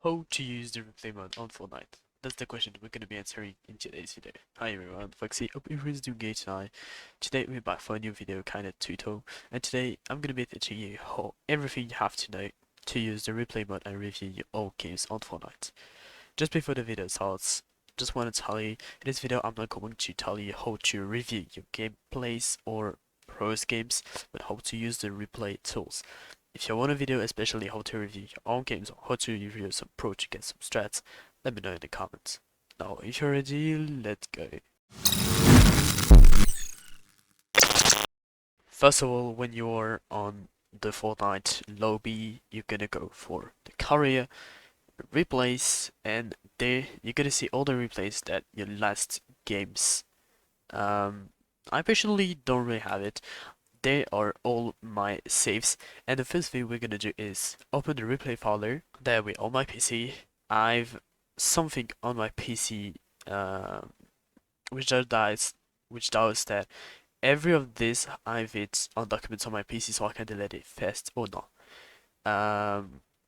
How to use the replay mode on Fortnite? That's the question we're going to be answering in today's video. Hi everyone, Foxy, hope everyone's doing great tonight. Today we're back for a new video, kind of tutorial, and today I'm going to be teaching you everything you have to know to use the replay mode and review your old games on Fortnite. Just before the video starts, just want to tell you, in this video I'm not going to tell you how to review your gameplays or pros games, but how to use the replay tools. If you want a video especially how to review your own games or how to review some pro to get some strats, let me know in the comments. Now if you're ready, let's go. First of all, when you're on the Fortnite lobby, you're gonna go for the career, replays, and there you're gonna see all the replays that your last games. I personally don't really have it. They are all my saves, and the first thing we're gonna do is open the replay folder. There we on my PC. I've something on my PC which does that every of this I've it on documents on my PC so I can delete it fast or not.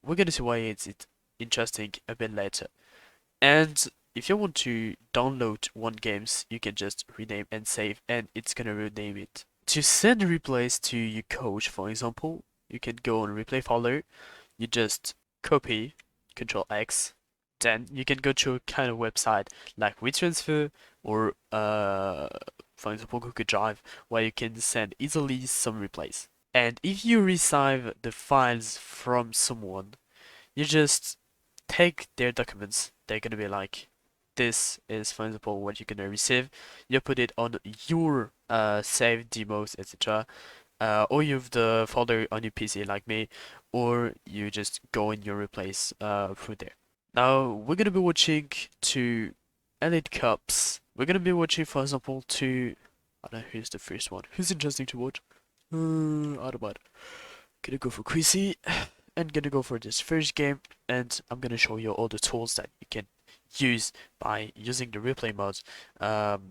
We're gonna see why it's interesting a bit later. And if you want to download one games, you can just rename and save, and it's gonna rename it. To send replays to your coach, for example, you can go on replay folder, you just copy, Control X, then you can go to a kind of website like WeTransfer or for example Google Drive, where you can send easily some replays. And if you receive the files from someone, you just take their documents. They're gonna be like, this is for example what you're gonna receive. You put it on your save demos, etc. Or you have the folder on your PC like me, or you just go in your replays through there. Now we're gonna be watching two Elite Cups. We're gonna be watching, for example, two. I don't know who's the first one. Who's interesting to watch? I don't mind. Gonna go for Quizzy and gonna go for this first game, and I'm gonna show you all the tools that you can use by using the replay modes.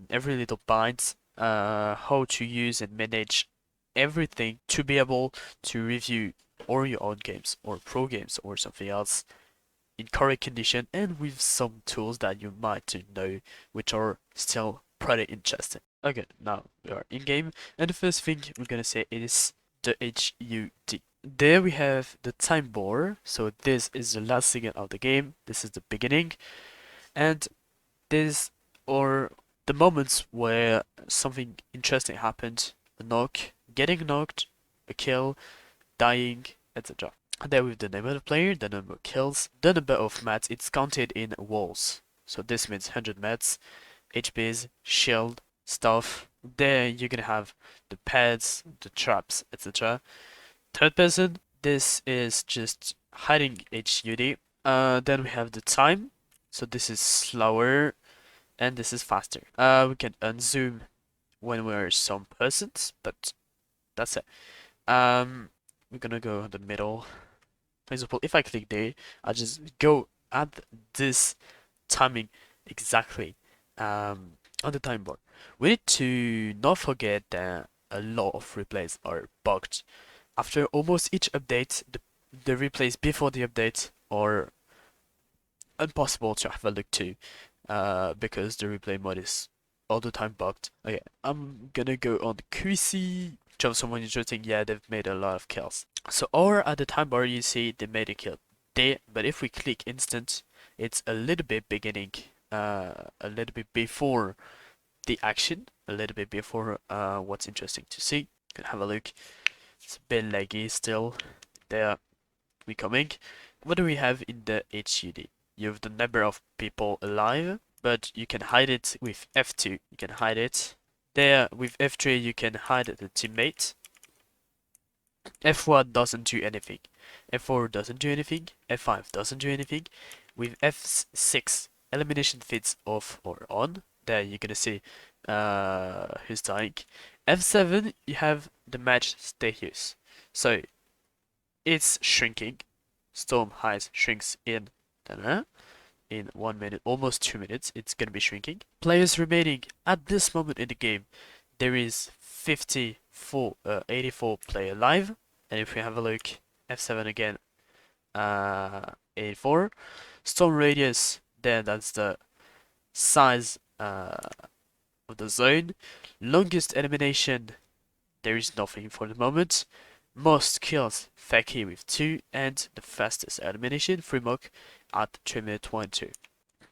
Every little binds, how to use and manage everything to be able to review or your own games or pro games or something else in correct condition and with some tools that you might know which are still pretty interesting. Okay, now we are in game, and the first thing we're gonna say is the HUD. There we have the time bar, so this is the last second of the game, this is the beginning, and these are the moments where something interesting happened, a knock, getting knocked, a kill, dying, etc. There with the name of the player, the number of kills, the number of mats, it's counted in walls. So this means 100 mats, HPs, shield, stuff. There you're gonna have the pads, the traps, etc. Third person, this is just hiding HUD. Then we have the time. So this is slower and this is faster. We can unzoom when we're some persons, but that's it. We're gonna go in the middle. For example, if I click there, I just go at this timing exactly on the time bar. We need to not forget that a lot of replays are bugged. After almost each update, the replays before the update are impossible to have a look to because the replay mode is all the time bugged. Okay, I'm gonna go on QC. Jump someone interesting. Yeah, they've made a lot of kills. So or at the time bar you see they made a kill there, but if we click instant, it's a little bit beginning, a little bit before the action, a little bit before what's interesting to see. You can have a look. It's a bit laggy still. There we coming. What do we have in the HUD? You have the number of people alive, but you can hide it with F2. You can hide it. There with F3 you can hide the teammate. F1 doesn't do anything. F4 doesn't do anything. F5 doesn't do anything. With F6, elimination feeds off or on. There you're gonna see who's dying. F7 you have the match status. So it's shrinking. Storm highs shrinks in 1 minute, almost 2 minutes. It's gonna be shrinking. Players remaining at this moment in the game, there is 84 player live, and if we have a look, F7 again, 84. Storm radius, there that's the size of the zone. Longest elimination, there is nothing for the moment. Most kills, Feki with 2, and the fastest elimination, Fremok at 3 minutes 22.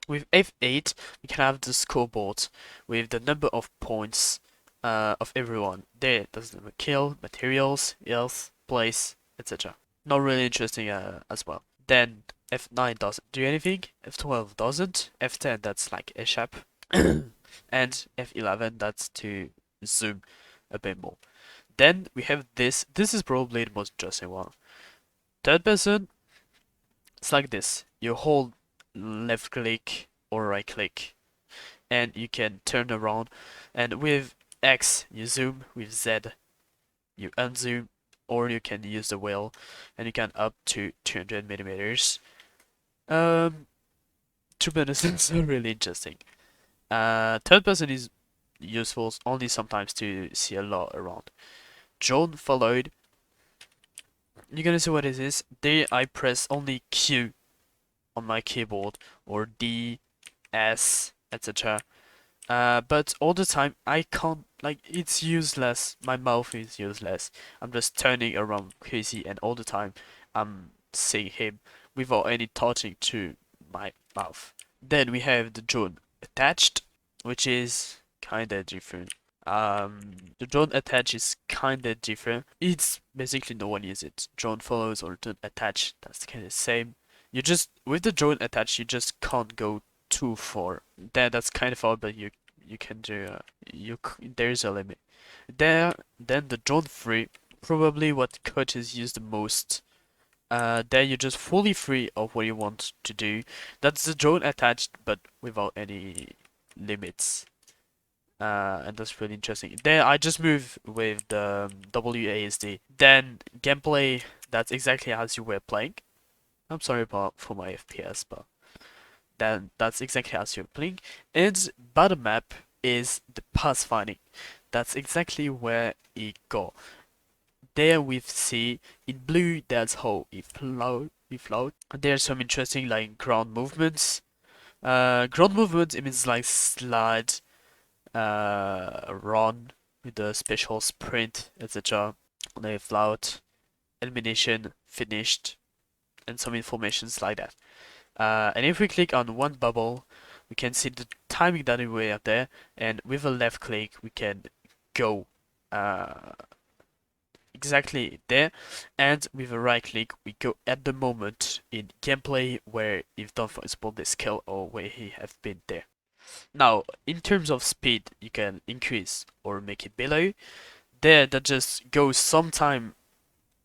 With F8, we can have the scoreboard with the number of points of everyone. There, that's the kill, materials, health, place, etc. Not really interesting as well. Then F9 doesn't do anything, F12 doesn't, F10 that's like a sharp, and F11 that's to zoom a bit more. Then we have this. This is probably the most interesting one. Third person, it's like this. You hold left click or right click and you can turn around, and with X you zoom, with Z you unzoom, or you can use the wheel and you can up to 200 millimeters. To be honest, it's really interesting. Third person is useful only sometimes to see a lot around. Drone followed. You're gonna see what it is. There I press only Q on my keyboard or D, S, etc. But all the time I can't, like, it's useless. My mouth is useless. I'm just turning around crazy and all the time I'm seeing him without any touching to my mouth. Then we have the drone attached, which is kinda different. The drone attach is kinda different. It's basically no one uses it. Drone follows or drone attach, that's kinda the same. You just, with the drone attach, you just can't go too far. That's kind of far, but you can do there's a limit. Then the drone free, probably what coaches use the most. There you're just fully free of what you want to do. That's the drone attached, but without any limits. And that's really interesting. There I just move with the WASD. Then gameplay, that's exactly as you were playing. I'm sorry about for my FPS, but then that's exactly as you're playing. And bottom map is the pathfinding. That's exactly where it go. There we see in blue that's how it float. There's some interesting like ground movements. Ground movement, it means like slide, run with the special sprint, etc. They float, elimination, finished, and some informations like that. And if we click on one bubble, we can see the timing that we have there, and with a left click we can go exactly there, and with a right click we go at the moment in gameplay where you've done, for example, this kill or where he have been there. Now, in terms of speed, you can increase or make it below. There, that just goes sometime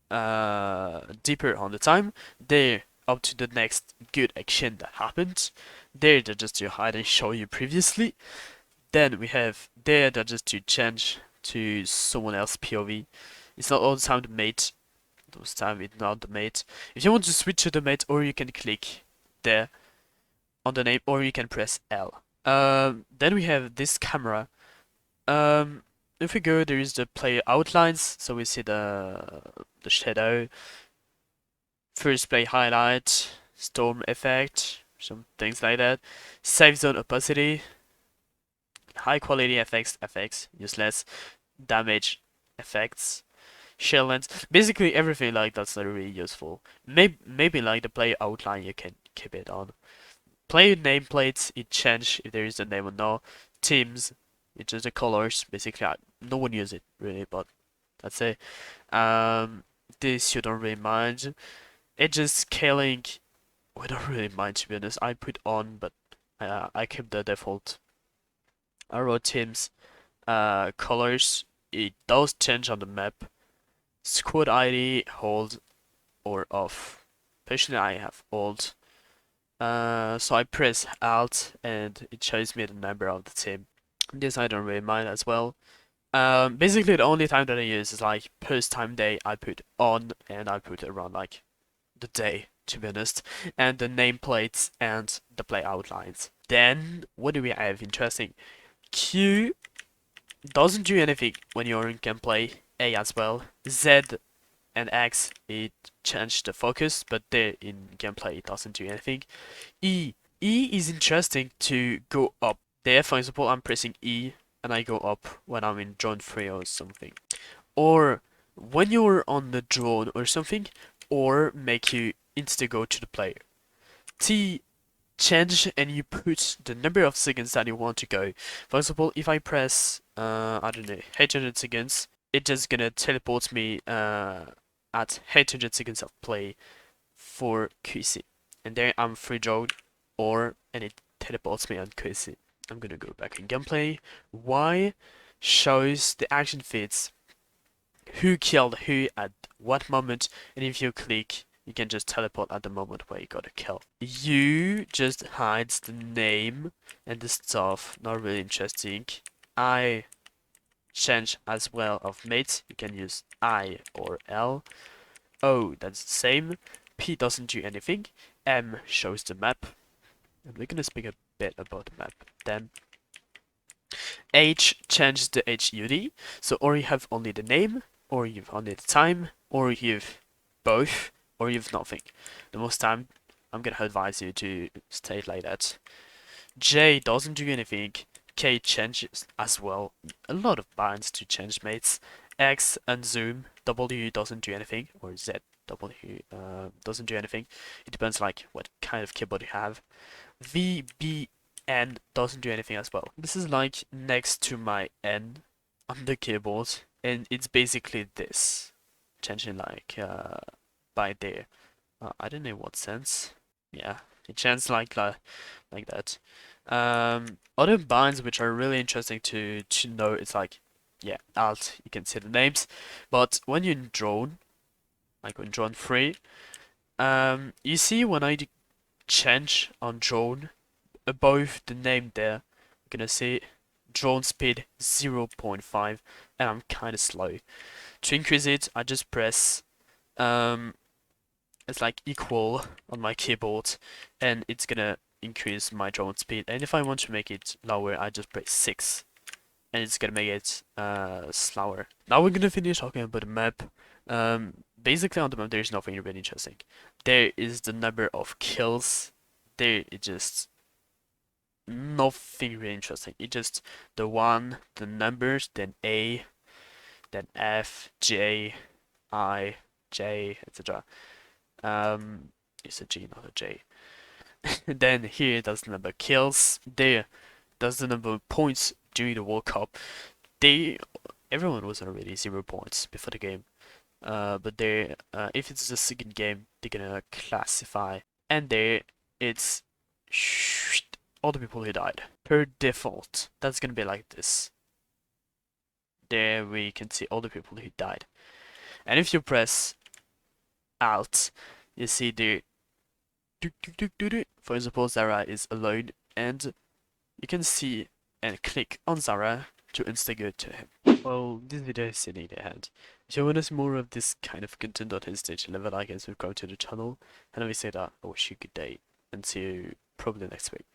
deeper on the time. There, up to the next good action that happened. There, that just to hide and show you previously. Then we have there, that just to change to someone else POV. It's not all the time the mate. Those time it's not the mate. If you want to switch to the mate, or you can click there on the name, or you can press L. Then we have this camera. If we go, there is the player outlines, so we see the shadow, first play highlight, storm effect, some things like that, safe zone opacity, high quality effects, useless, damage effects, shell length, basically everything like that's not really useful. Maybe like the player outline you can keep it on. Player nameplates, it change if there is a name or no. Teams, it's just the colors. Basically, no one uses it really, but that's it. This you don't really mind. Edges scaling, we don't really mind to be honest. I put on, but I keep the default. Arrow teams, colors, it does change on the map. Squad ID, hold or off. Personally, I have hold. So I press Alt and it shows me the number of the team. This I don't really mind as well. Basically the only time that I use is like post time day I put on, and I put around like the day, to be honest, and the nameplates and the play outlines. Then what do we have interesting? Q doesn't do anything when you're in gameplay. A as well. Z and X it changed the focus, but there in gameplay it doesn't do anything. E. E is interesting to go up. There, for example, I'm pressing E and I go up when I'm in drone 3 or something. Or when you're on the drone or something, or make you insta go to the player. T, change and you put the number of seconds that you want to go. For example, if I press, I don't know, 800 seconds, it just gonna teleport me at 800 seconds of play for QC. And there I'm free drone, and it teleports me on QC. I'm gonna go back in gameplay. Y shows the action feeds, who killed who at what moment, and if you click, you can just teleport at the moment where you got a kill. U just hides the name and the stuff, not really interesting. I change as well of mates, you can use I or L. O, that's the same. P doesn't do anything. M shows the map. And we're gonna speak a bit about the map then. H changes the HUD, so or you have only the name, or you've only the time, or you've both, or you've nothing. The most time, I'm gonna advise you to stay it like that. J doesn't do anything. K changes as well. A lot of binds to change mates. X unzoom. W doesn't do anything, or Z W doesn't do anything. It depends like what kind of keyboard you have. V, B, N doesn't do anything as well. This is like next to my N on the keyboard, and it's basically this, changing like by there. I don't know what sense. Yeah, it changes like that. Other binds which are really interesting to know, it's like, yeah, Alt. You can see the names, but when you're in drone, like in drone 3, you see when I change on drone, above the name there, I'm gonna say drone speed 0.5, and I'm kind of slow. To increase it, I just press it's like equal on my keyboard, and it's gonna increase my drone speed. And if I want to make it lower, I just press 6, and it's gonna make it slower. Now we're gonna finish talking about the map. Basically on the map there's nothing really interesting. There is the number of kills. There it just nothing really interesting. It just the one, the numbers, then A, then F, J, I, J, etc. It's a G, not a J. Then here does the number of kills. There does the number of points during the World Cup. Everyone was already 0 points before the game. But there, if it's the second game, they're gonna classify, and there it's all the people who died per default. That's gonna be like this. There we can see all the people who died, and if you press Alt, you see the for example Zara is alone, and you can see and click on Zara to instigate to him. Well, this video is sitting in the hand. If you want to see more of this kind of content, don't hesitate to leave a like and subscribe to the channel. And we say that I wish you a good day and see you probably next week.